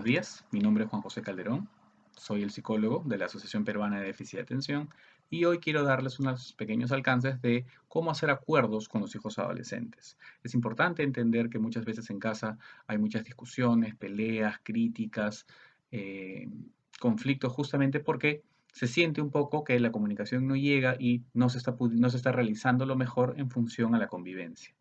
días, mi nombre es Juan José Calderón, soy el psicólogo de la Asociación Peruana de Déficit de Atención y hoy quiero darles unos pequeños alcances de cómo hacer acuerdos con los hijos adolescentes. Es importante entender que muchas veces en casa hay muchas discusiones, peleas, críticas, eh, conflictos justamente porque se siente un poco que la comunicación no llega y no se está realizando lo mejor en función a la convivencia.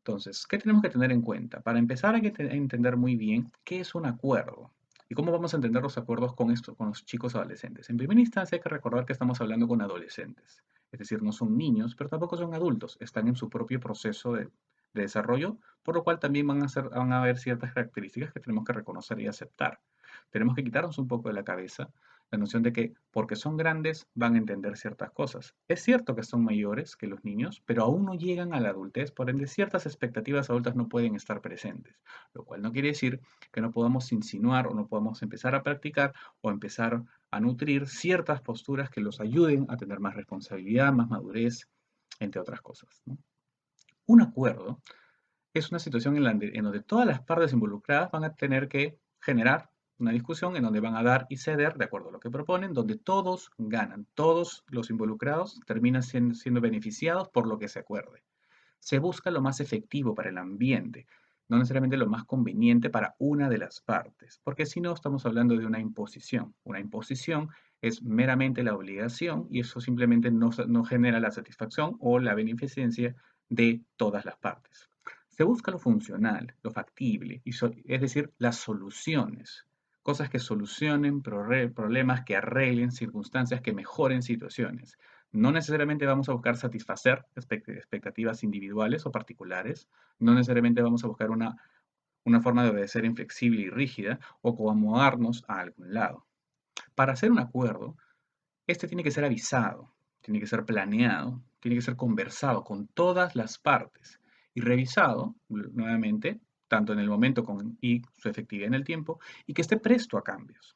Entonces, ¿qué tenemos que tener en cuenta? Para empezar, hay que entender muy bien qué es un acuerdo y cómo vamos a entender los acuerdos con esto, con los chicos adolescentes. En primera instancia, hay que recordar que estamos hablando con adolescentes, es decir, no son niños, pero tampoco son adultos, están en su propio proceso de desarrollo, por lo cual también van a haber ciertas características que tenemos que reconocer y aceptar. Tenemos que quitarnos un poco de la cabeza la noción de que porque son grandes van a entender ciertas cosas. Es cierto que son mayores que los niños, pero aún no llegan a la adultez, por ende ciertas expectativas adultas no pueden estar presentes, lo cual no quiere decir que no podamos insinuar o no podamos empezar a practicar o empezar a nutrir ciertas posturas que los ayuden a tener más responsabilidad, más madurez, entre otras cosas, ¿no? Un acuerdo es una situación en donde todas las partes involucradas van a tener que generar una discusión en donde van a dar y ceder de acuerdo a lo que proponen, donde todos ganan, todos los involucrados terminan siendo beneficiados por lo que se acuerde. Se busca lo más efectivo para el ambiente, no necesariamente lo más conveniente para una de las partes, porque si no estamos hablando de una imposición. Una imposición es meramente la obligación y eso simplemente no genera la satisfacción o la beneficencia de todas las partes. Se busca lo funcional, lo factible, es decir, las soluciones, cosas que solucionen problemas, que arreglen circunstancias, que mejoren situaciones. No necesariamente vamos a buscar satisfacer expectativas individuales o particulares, no necesariamente vamos a buscar una forma de obedecer inflexible y rígida o acomodarnos a algún lado. Para hacer un acuerdo, este tiene que ser avisado, tiene que ser planeado, tiene que ser conversado con todas las partes y revisado nuevamente, tanto en el momento y su efectividad en el tiempo, y que esté presto a cambios.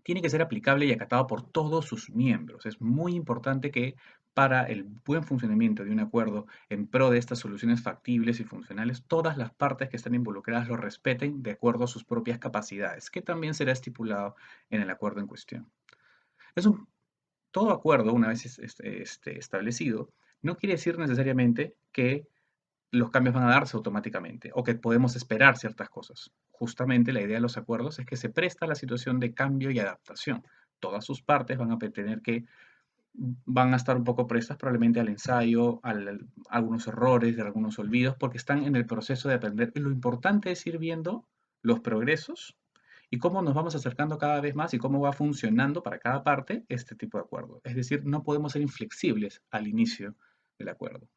Tiene que ser aplicable y acatado por todos sus miembros. Es muy importante que para el buen funcionamiento de un acuerdo en pro de estas soluciones factibles y funcionales, todas las partes que están involucradas lo respeten de acuerdo a sus propias capacidades, que también será estipulado en el acuerdo en cuestión. Es un Todo acuerdo, una vez establecido, no quiere decir necesariamente que los cambios van a darse automáticamente o que podemos esperar ciertas cosas. Justamente la idea de los acuerdos es que se presta a la situación de cambio y adaptación. Todas sus partes van a estar un poco prestas probablemente al ensayo, a algunos errores, de algunos olvidos, porque están en el proceso de aprender. Y lo importante es ir viendo los progresos y cómo nos vamos acercando cada vez más y cómo va funcionando para cada parte este tipo de acuerdo. Es decir, no podemos ser inflexibles al inicio del acuerdo.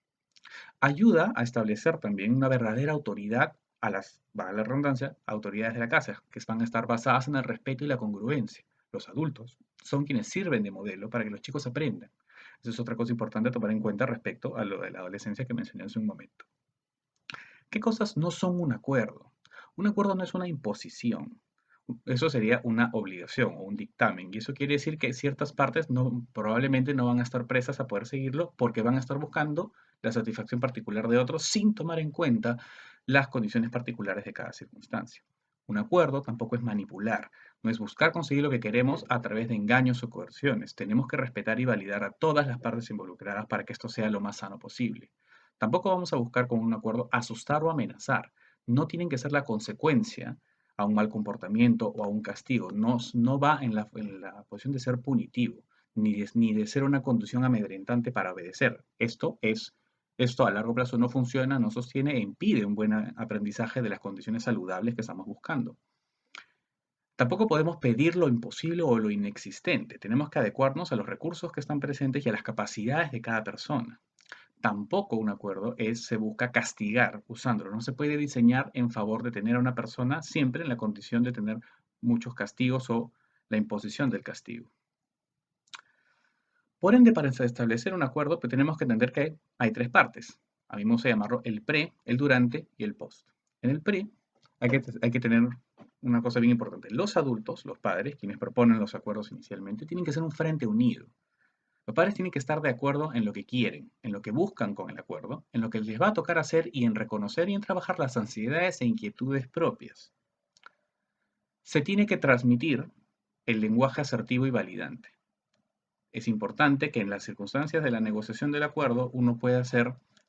Ayuda a establecer también una verdadera autoridad a valga la redundancia, autoridades de la casa, que van a estar basadas en el respeto y la congruencia. Los adultos son quienes sirven de modelo para que los chicos aprendan. Eso es otra cosa importante a tomar en cuenta respecto a lo de la adolescencia que mencioné hace un momento. ¿Qué cosas no son un acuerdo? Un acuerdo no es una imposición. Eso sería una obligación o un dictamen. Y eso quiere decir que ciertas partes probablemente no van a estar presas a poder seguirlo porque van a estar buscando la satisfacción particular de otros sin tomar en cuenta las condiciones particulares de cada circunstancia. Un acuerdo tampoco es manipular, no es buscar conseguir lo que queremos a través de engaños o coerciones. Tenemos que respetar y validar a todas las partes involucradas para que esto sea lo más sano posible. Tampoco vamos a buscar con un acuerdo asustar o amenazar. No tienen que ser la consecuencia a un mal comportamiento o a un castigo. No va en la posición de ser punitivo, ni de ser una conducción amedrentante para obedecer. Esto a largo plazo no funciona, no sostiene e impide un buen aprendizaje de las condiciones saludables que estamos buscando. Tampoco podemos pedir lo imposible o lo inexistente. Tenemos que adecuarnos a los recursos que están presentes y a las capacidades de cada persona. Tampoco un acuerdo se busca castigar usándolo. No se puede diseñar en favor de tener a una persona siempre en la condición de tener muchos castigos o la imposición del castigo. Por ende, para establecer un acuerdo, pues tenemos que entender que hay tres partes. A mí me gusta llamarlo el pre, el durante y el post. En el pre hay que tener una cosa bien importante. Los adultos, los padres, quienes proponen los acuerdos inicialmente, tienen que ser un frente unido. Los padres tienen que estar de acuerdo en lo que quieren, en lo que buscan con el acuerdo, en lo que les va a tocar hacer y en reconocer y en trabajar las ansiedades e inquietudes propias. Se tiene que transmitir el lenguaje asertivo y validante. Es importante que en las circunstancias de la negociación del acuerdo uno pueda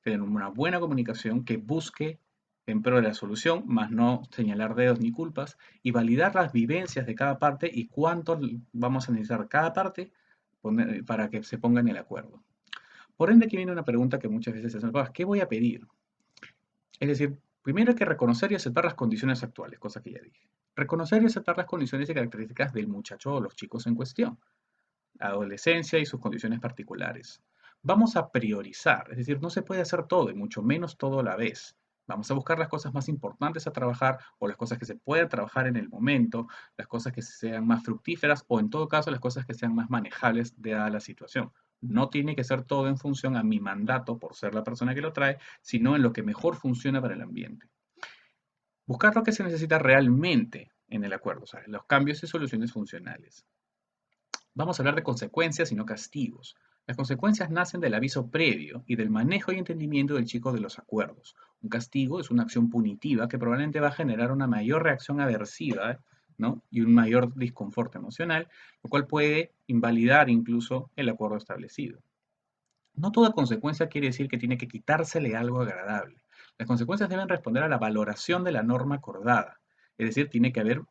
tener una buena comunicación que busque en pro de la solución, más no señalar dedos ni culpas, y validar las vivencias de cada parte y cuánto vamos a necesitar cada parte para que se ponga en el acuerdo. Por ende, aquí viene una pregunta que muchas veces se hacen: ¿qué voy a pedir? Es decir, primero hay que reconocer y aceptar las condiciones actuales, cosa que ya dije. Reconocer y aceptar las condiciones y características del muchacho o los chicos en cuestión, adolescencia y sus condiciones particulares. Vamos a priorizar, es decir, no se puede hacer todo y mucho menos todo a la vez. Vamos a buscar las cosas más importantes a trabajar o las cosas que se puedan trabajar en el momento, las cosas que sean más fructíferas o en todo caso las cosas que sean más manejables dada la situación. No tiene que ser todo en función a mi mandato por ser la persona que lo trae, sino en lo que mejor funciona para el ambiente. Buscar lo que se necesita realmente en el acuerdo, o sea, los cambios y soluciones funcionales. Vamos a hablar de consecuencias y no castigos. Las consecuencias nacen del aviso previo y del manejo y entendimiento del chico de los acuerdos. Un castigo es una acción punitiva que probablemente va a generar una mayor reacción aversiva, ¿no? Y un mayor disconfort emocional, lo cual puede invalidar incluso el acuerdo establecido. No toda consecuencia quiere decir que tiene que quitársele algo agradable. Las consecuencias deben responder a la valoración de la norma acordada. Es decir, tiene que haber,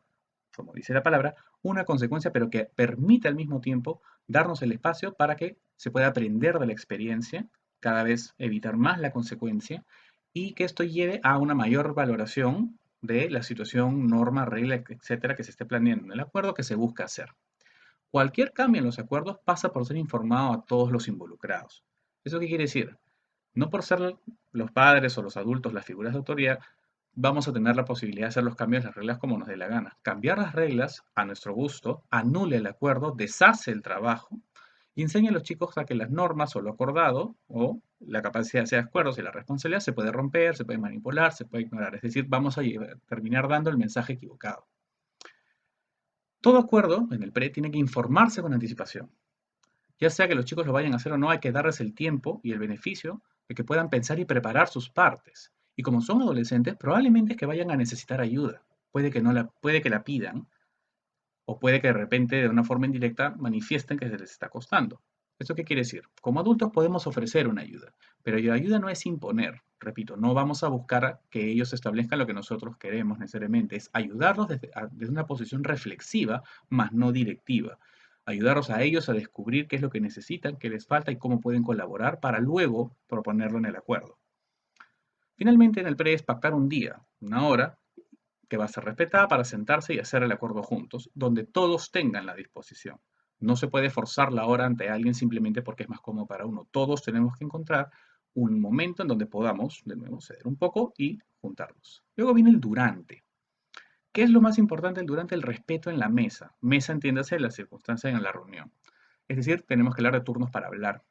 como dice la palabra, una consecuencia, pero que permita al mismo tiempo darnos el espacio para que se pueda aprender de la experiencia, cada vez evitar más la consecuencia, y que esto lleve a una mayor valoración de la situación, norma, regla, etcétera, que se esté planeando en el acuerdo que se busca hacer. Cualquier cambio en los acuerdos pasa por ser informado a todos los involucrados. ¿Eso qué quiere decir? No por ser los padres o los adultos las figuras de autoridad, vamos a tener la posibilidad de hacer los cambios de las reglas como nos dé la gana. Cambiar las reglas a nuestro gusto anula el acuerdo, deshace el trabajo y enseña a los chicos a que las normas o lo acordado o la capacidad de hacer acuerdos y la responsabilidad se puede romper, se puede manipular, se puede ignorar. Es decir, vamos a terminar dando el mensaje equivocado. Todo acuerdo en el PRE tiene que informarse con anticipación. Ya sea que los chicos lo vayan a hacer o no, hay que darles el tiempo y el beneficio de que puedan pensar y preparar sus partes. Y como son adolescentes, probablemente es que vayan a necesitar ayuda. Puede que la pidan, o puede que de repente de una forma indirecta manifiesten que se les está costando. ¿Eso qué quiere decir? Como adultos podemos ofrecer una ayuda, pero la ayuda no es imponer. Repito, no vamos a buscar que ellos establezcan lo que nosotros queremos necesariamente. Es ayudarlos desde una posición reflexiva, más no directiva. Ayudarlos a ellos a descubrir qué es lo que necesitan, qué les falta y cómo pueden colaborar para luego proponerlo en el acuerdo. Finalmente, en el PRE es pactar un día, una hora, que va a ser respetada para sentarse y hacer el acuerdo juntos, donde todos tengan la disposición. No se puede forzar la hora ante alguien simplemente porque es más cómodo para uno. Todos tenemos que encontrar un momento en donde podamos, de nuevo, ceder un poco y juntarnos. Luego viene el durante. ¿Qué es lo más importante del durante? El respeto en la mesa. Mesa, entiéndase, la circunstancia en la reunión. Es decir, tenemos que hablar de turnos para hablar.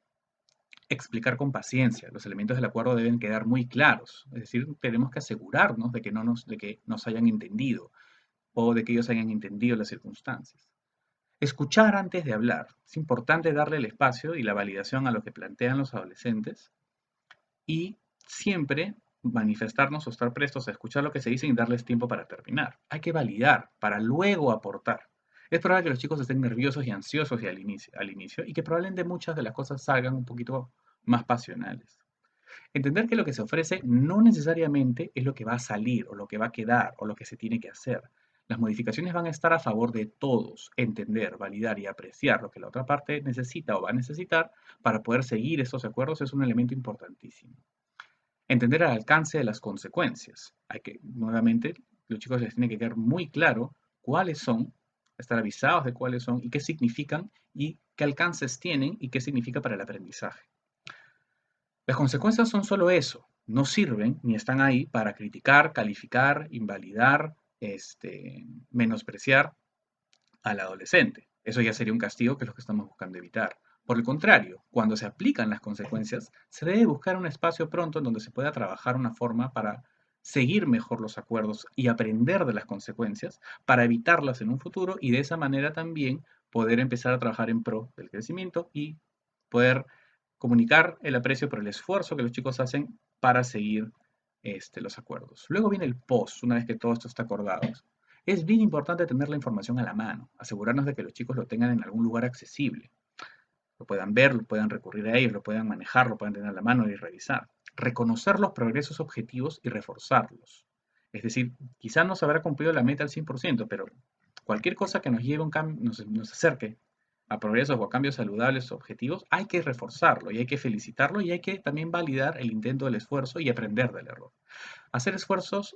Explicar con paciencia. Los elementos del acuerdo deben quedar muy claros. Es decir, tenemos que asegurarnos de que nos hayan entendido o de que ellos hayan entendido las circunstancias. Escuchar antes de hablar. Es importante darle el espacio y la validación a lo que plantean los adolescentes y siempre manifestarnos o estar prestos a escuchar lo que se dice y darles tiempo para terminar. Hay que validar para luego aportar. Es probable que los chicos estén nerviosos y ansiosos al inicio y que probablemente muchas de las cosas salgan un poquito más pasionales. Entender que lo que se ofrece no necesariamente es lo que va a salir o lo que va a quedar o lo que se tiene que hacer. Las modificaciones van a estar a favor de todos. Entender, validar y apreciar lo que la otra parte necesita o va a necesitar para poder seguir estos acuerdos es un elemento importantísimo. Entender el alcance de las consecuencias. Nuevamente, los chicos les tiene que quedar muy claro cuáles son, estar avisados de cuáles son y qué significan y qué alcances tienen y qué significa para el aprendizaje. Las consecuencias son solo eso, no sirven ni están ahí para criticar, calificar, invalidar, menospreciar al adolescente. Eso ya sería un castigo que es lo que estamos buscando evitar. Por el contrario, cuando se aplican las consecuencias, se debe buscar un espacio pronto en donde se pueda trabajar una forma para seguir mejor los acuerdos y aprender de las consecuencias para evitarlas en un futuro y de esa manera también poder empezar a trabajar en pro del crecimiento y poder comunicar el aprecio por el esfuerzo que los chicos hacen para seguir los acuerdos. Luego viene el post, una vez que todo esto está acordado. Es bien importante tener la información a la mano, asegurarnos de que los chicos lo tengan en algún lugar accesible. Lo puedan ver, lo puedan recurrir a ellos, lo puedan manejar, lo puedan tener a la mano y revisar. Reconocer los progresos objetivos y reforzarlos. Es decir, quizá no se habrá cumplido la meta al 100%, pero cualquier cosa que nos lleve un cambio, nos acerque a progresos o a cambios saludables o objetivos, hay que reforzarlo y hay que felicitarlo y hay que también validar el intento del esfuerzo y aprender del error. Hacer esfuerzos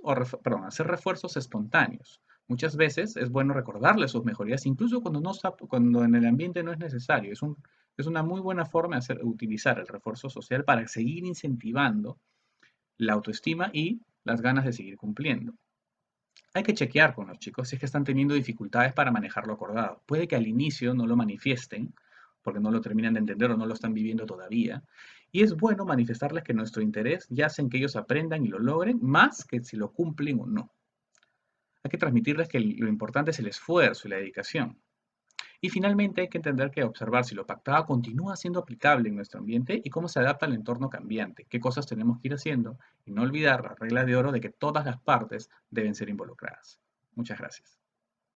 hacer refuerzos espontáneos. Muchas veces es bueno recordarle sus mejorías, incluso cuando en el ambiente no es necesario. Es una muy buena forma de utilizar el refuerzo social para seguir incentivando la autoestima y las ganas de seguir cumpliendo. Hay que chequear con los chicos si es que están teniendo dificultades para manejar lo acordado. Puede que al inicio no lo manifiesten, porque no lo terminan de entender o no lo están viviendo todavía. Y es bueno manifestarles que nuestro interés yace en que ellos aprendan y lo logren, más que si lo cumplen o no. Hay que transmitirles que lo importante es el esfuerzo y la dedicación. Y finalmente hay que entender que observar si lo pactado continúa siendo aplicable en nuestro ambiente y cómo se adapta al entorno cambiante, qué cosas tenemos que ir haciendo y no olvidar la regla de oro de que todas las partes deben ser involucradas. Muchas gracias.